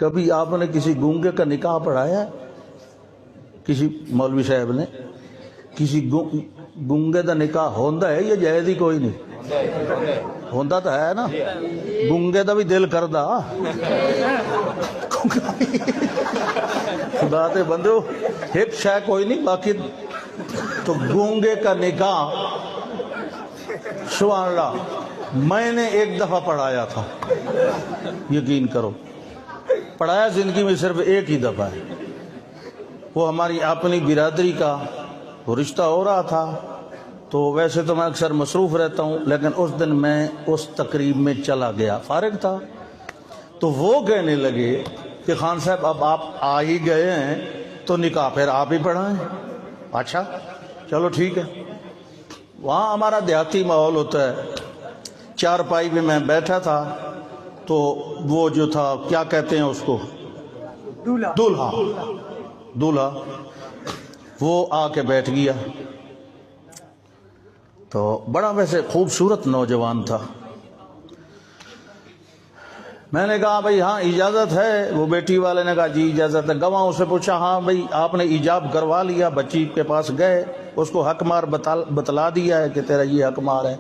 کبھی آپ نے کسی گونگے کا نکاح پڑھایا ہے؟ کسی مولوی صاحب نے کسی گونگے دا نکاح ہوندا ہے یا جائز ہی کوئی نہیں ہوندا تو ہے نا؟ گونگے دا بھی دل کردا خدا دے بندو ایک شے کوئی نہیں باقی تو گونگے کا نکاح سبحان اللہ میں نے ایک دفعہ پڑھایا تھا یقین کرو پڑھایا زندگی میں صرف ایک ہی دفعہ ہے وہ ہماری اپنی برادری کا وہ رشتہ ہو رہا تھا تو ویسے تو میں اکثر مصروف رہتا ہوں لیکن اس دن میں اس تقریب میں چلا گیا فارغ تھا تو وہ کہنے لگے کہ خان صاحب اب آپ آ ہی گئے ہیں تو نکاح پھر آپ ہی پڑھائیں اچھا چلو ٹھیک ہے وہاں ہمارا دیہاتی ماحول ہوتا ہے چارپائی پہ میں بیٹھا تھا تو وہ جو تھا کیا کہتے ہیں اس کو دولہا وہ آ کے بیٹھ گیا تو بڑا ویسے خوبصورت نوجوان تھا میں نے کہا بھائی ہاں اجازت ہے وہ بیٹی والے نے کہا جی اجازت ہے گواہوں سے پوچھا ہاں بھائی آپ نے ایجاب کروا لیا بچی کے پاس گئے اس کو حق مار بتلا دیا ہے کہ تیرا یہ حق مار ہے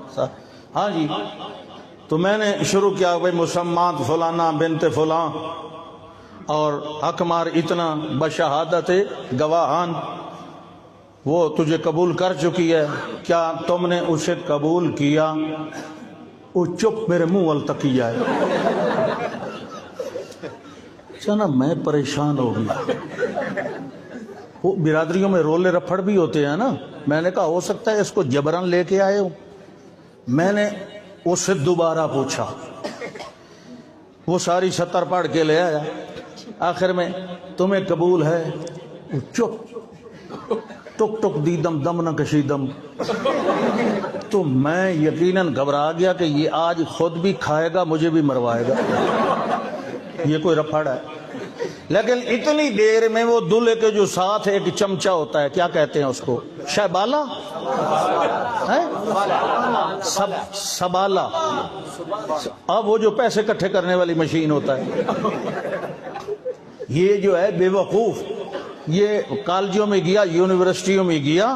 ہاں جی تو میں نے شروع کیا بھائی مسمات فلانا بنت فلاں اور حق مار اتنا بشہادت گواہان وہ تجھے قبول کر چکی ہے کیا تم نے اسے قبول کیا وہ چپ میرے منہ وال تکیا ہے چنا میں پریشان ہو گیا وہ برادریوں میں رولے رپھڑ بھی ہوتے ہیں نا میں نے کہا ہو سکتا ہے اس کو جبران لے کے آئے ہو میں نے اس سے دوبارہ پوچھا وہ ساری ستر پڑھ کے لے آیا آخر میں تمہیں قبول ہے وہ چپ ٹک ٹک دیدم دم نہ کشیدم تو میں یقیناً گھبرا گیا کہ یہ آج خود بھی کھائے گا مجھے بھی مروائے گا یہ کوئی رپھڑ ہے لیکن اتنی دیر میں وہ دلہے کے جو ساتھ ایک چمچہ ہوتا ہے کیا کہتے ہیں اس کو شہبالا سبالا اب وہ جو پیسے اکٹھے کرنے والی مشین ہوتا ہے یہ جو ہے بے وقوف یہ کالجوں میں گیا یونیورسٹیوں میں گیا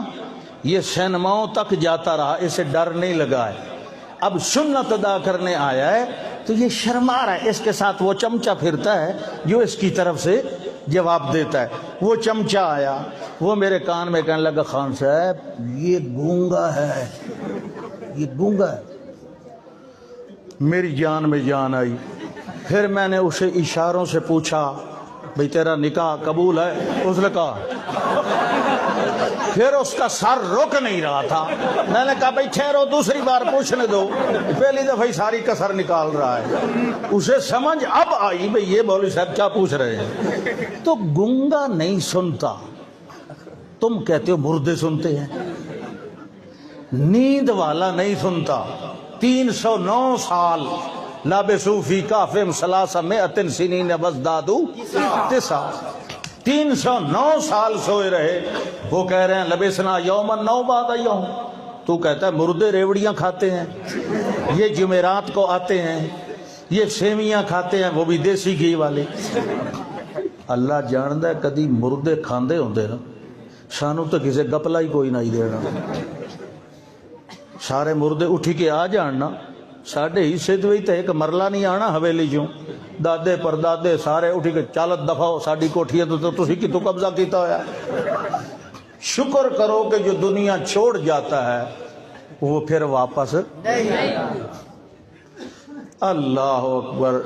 یہ سینماؤں تک جاتا رہا اسے ڈر نہیں لگا ہے اب سنت ادا کرنے آیا ہے تو یہ شرما رہا ہے اس کے ساتھ وہ چمچہ پھرتا ہے جو اس کی طرف سے جواب دیتا ہے وہ چمچہ آیا وہ میرے کان میں کہنے لگا خان صاحب یہ گونگا ہے یہ گونگا ہے میری جان میں جان آئی پھر میں نے اسے اشاروں سے پوچھا بھئی تیرا نکاح قبول ہے اس نے کہا پھر اس کا سر رک نہیں رہا تھا میں نے کہا بھئی ٹھہرو دوسری بار پوچھنے دو پہلی دفعہ ساری کسر نکال رہا ہے اسے سمجھ اب آئی بھئی یہ مولوی صاحب کیا پوچھ رہے ہیں تو گونگا نہیں سنتا تم کہتے ہو مردے سنتے ہیں نیند والا نہیں سنتا 309 سال لابسو فی کافم ثلاث مئۃ سنین وازدادوا 309 سال سوئے رہے وہ کہہ رہے ہیں لبسنا یوما نو بعد یوم تو کہتا ہے مردے ریوڑیاں کھاتے ہیں یہ جمعرات کو آتے ہیں یہ سیویاں کھاتے ہیں وہ بھی دیسی گھی والے اللہ جاندہ ہے کدی مردے کھاندے ہوندے نا سانو تو کسے گپلا ہی کوئی نہیں دینا سارے مردے اٹھی کے آ جاننا ساڑھے حصے دوئی تے ایک مرلہ نہیں آنا حویلی جوں دادے پردادے سارے اٹھی کے چالت دفعہ ہو ساڑھی کوٹھی ہے تو تسی کی تو قبضہ کیتا ہویا شکر کرو کہ جو دنیا چھوڑ جاتا ہے وہ پھر واپس اللہ اکبر